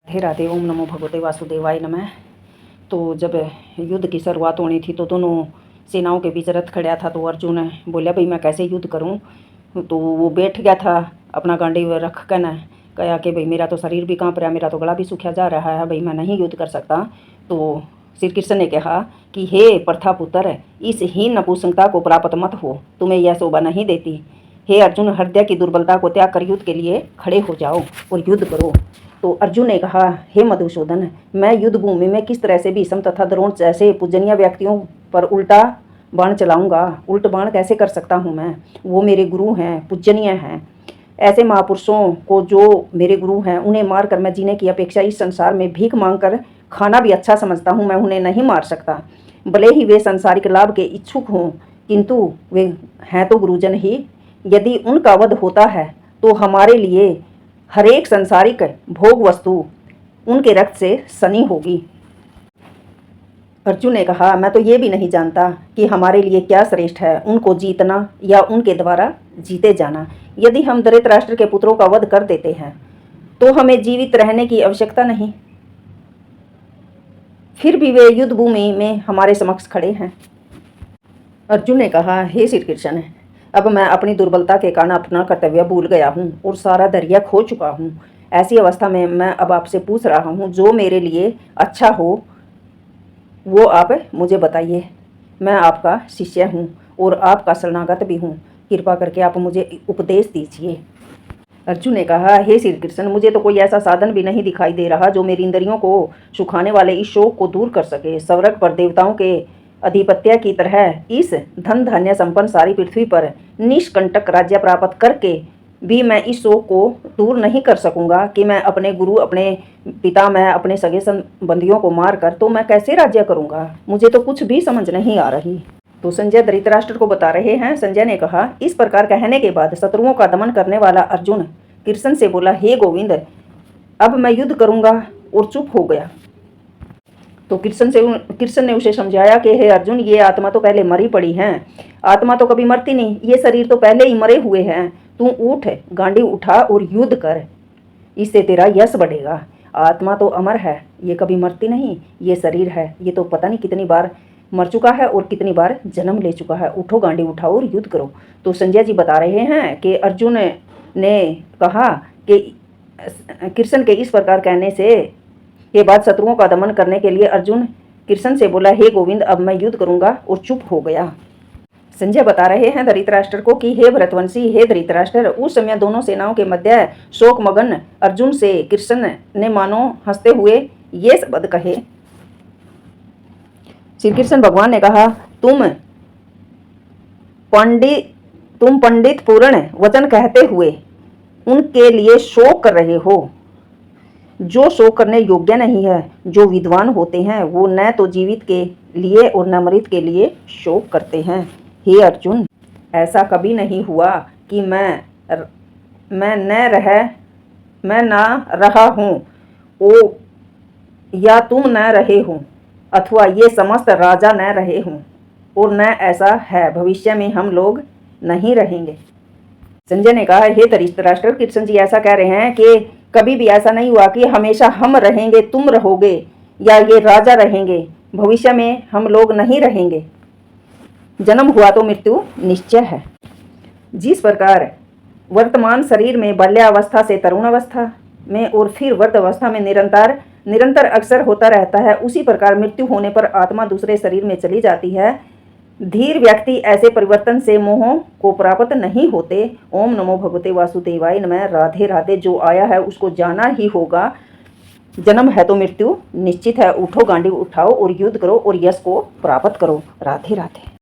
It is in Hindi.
हे राधे। ओम नमो भगवते वासुदेवाय नमः। तो जब युद्ध की शुरुआत होनी थी तो दोनों सेनाओं के बीच रथ खड़ा था। तो अर्जुन बोला भाई मैं कैसे युद्ध करूं। तो वो बैठ गया था अपना गांडीव रख कर न कहा कि भाई मेरा तो शरीर भी कांप रहा है, मेरा तो गला भी सूखा जा रहा है, भाई मैं नहीं युद्ध कर सकता। तो श्री कृष्ण ने कहा कि हे प्रथा पुत्र, इस हीन नपुंसकता को प्राप्त मत हो, तुम्हें यह शोभा नहीं देती। हे अर्जुन, हृदय की दुर्बलता को त्याग कर युद्ध के लिए खड़े हो जाओ और युद्ध करो। तो अर्जुन ने कहा, हे मधुसूदन, मैं युद्ध भूमि में किस तरह से भीष्म तथा द्रोण जैसे पूजनीय व्यक्तियों पर उल्टा बाण चलाऊंगा। उल्ट बाण कैसे कर सकता हूँ मैं, वो मेरे गुरु हैं, पूजनीय हैं। ऐसे महापुरुषों को जो मेरे गुरु हैं उन्हें मारकर मैं जीने की अपेक्षा इस संसार में भीख मांगकर खाना भी अच्छा समझता हूँ। मैं उन्हें नहीं मार सकता, भले ही वे सांसारिक लाभ के इच्छुक हों, किंतु वे हैं तो गुरुजन ही। यदि उनका वध होता है तो हमारे लिए हरेक संसारिक भोग वस्तु उनके रक्त से सनी होगी। अर्जुन ने कहा, मैं तो ये भी नहीं जानता कि हमारे लिए क्या श्रेष्ठ है, उनको जीतना या उनके द्वारा जीते जाना। यदि हम धृतराष्ट्र के पुत्रों का वध कर देते हैं तो हमें जीवित रहने की आवश्यकता नहीं, फिर भी वे युद्ध भूमि में हमारे समक्ष खड़े हैं। अर्जुन ने कहा, हे श्री कृष्ण, अब मैं अपनी दुर्बलता के कारण अपना कर्तव्य भूल गया हूँ और सारा दरिया खो चुका हूँ। ऐसी अवस्था में मैं अब आपसे पूछ रहा हूँ, जो मेरे लिए अच्छा हो वो आप मुझे बताइए। मैं आपका शिष्य हूँ और आपका शरणागत भी हूँ, कृपा करके आप मुझे उपदेश दीजिए। अर्जुन ने कहा, हे श्री कृष्ण, मुझे तो कोई ऐसा साधन भी नहीं दिखाई दे रहा जो मेरी इंद्रियों को सुखाने वाले इस शोक को दूर कर सके। स्वर्ग पर देवताओं के अधिपत्य की तरह इस धन धान्य संपन्न सारी पृथ्वी पर निष्कंटक राज्य प्राप्त करके भी मैं इस शोक को दूर नहीं कर सकूंगा कि मैं अपने गुरु, अपने पिता, मैं अपने सगे संबंधियों को मार कर तो मैं कैसे राज्य करूंगा। मुझे तो कुछ भी समझ नहीं आ रही। तो संजय धृतराष्ट्र को बता रहे हैं। संजय ने कहा, इस प्रकार कहने के बाद शत्रुओं का दमन करने वाला अर्जुन कृष्ण से बोला, हे गोविंद, अब मैं युद्ध करूंगा, और चुप हो गया। तो कृष्ण ने उसे समझाया कि हे अर्जुन, ये आत्मा तो पहले मरी पड़ी है, आत्मा तो कभी मरती नहीं, ये शरीर तो पहले ही मरे हुए हैं। तू उठ, गांडी उठा और युद्ध कर, इससे तेरा यश बढ़ेगा। आत्मा तो अमर है, ये कभी मरती नहीं। ये शरीर है, ये तो पता नहीं कितनी बार मर चुका है और कितनी बार जन्म ले चुका है। उठो, गांडी उठाओ और युद्ध करो। तो संजय जी बता रहे हैं कि अर्जुन ने कहा कि कृष्ण के इस प्रकार कहने से के बाद शत्रुओं का दमन करने के लिए अर्जुन कृष्ण से बोला, हे गोविंद, अब मैं युद्ध करूंगा, और चुप हो गया। संजय बता रहे हैं धृतराष्ट्र को कि हे भरतवंशी, हे धृतराष्ट्र, उस समय दोनों सेनाओं के मध्य शोकमगन अर्जुन से कृष्ण ने मानो हंसते हुए ये शब्द कहे। श्री कृष्ण भगवान ने कहा, तुम पंडित पूर्ण वचन कहते हुए उनके लिए शोक कर रहे हो जो शोक करने योग्य नहीं है। जो विद्वान होते हैं वो न तो जीवित के लिए और न मृत के लिए शोक करते हैं। हे अर्जुन, ऐसा कभी नहीं हुआ कि मैं ना रहा हूँ ओ या तुम न रहे हो, अथवा ये समस्त राजा न रहे हों, और न ऐसा है भविष्य में हम लोग नहीं रहेंगे। संजय ने कहा, हे धृतराष्ट्र, कृष्ण जी ऐसा कह रहे हैं कि कभी भी ऐसा नहीं हुआ कि हमेशा हम रहेंगे, तुम रहोगे, या ये राजा रहेंगे, भविष्य में हम लोग नहीं रहेंगे। जन्म हुआ तो मृत्यु निश्चय है। जिस प्रकार वर्तमान शरीर में बाल्यावस्था से तरुणावस्था में और फिर वृद्धावस्था में निरंतर अक्सर होता रहता है, उसी प्रकार मृत्यु होने पर आत्मा दूसरे शरीर में चली जाती है। धीर व्यक्ति ऐसे परिवर्तन से मोह को प्राप्त नहीं होते। ओम नमो भगवते वासुदेवाय नमः। राधे राधे। जो आया है उसको जाना ही होगा। जन्म है तो मृत्यु निश्चित है। उठो, गांडी उठाओ और युद्ध करो और यश को प्राप्त करो। राधे राधे।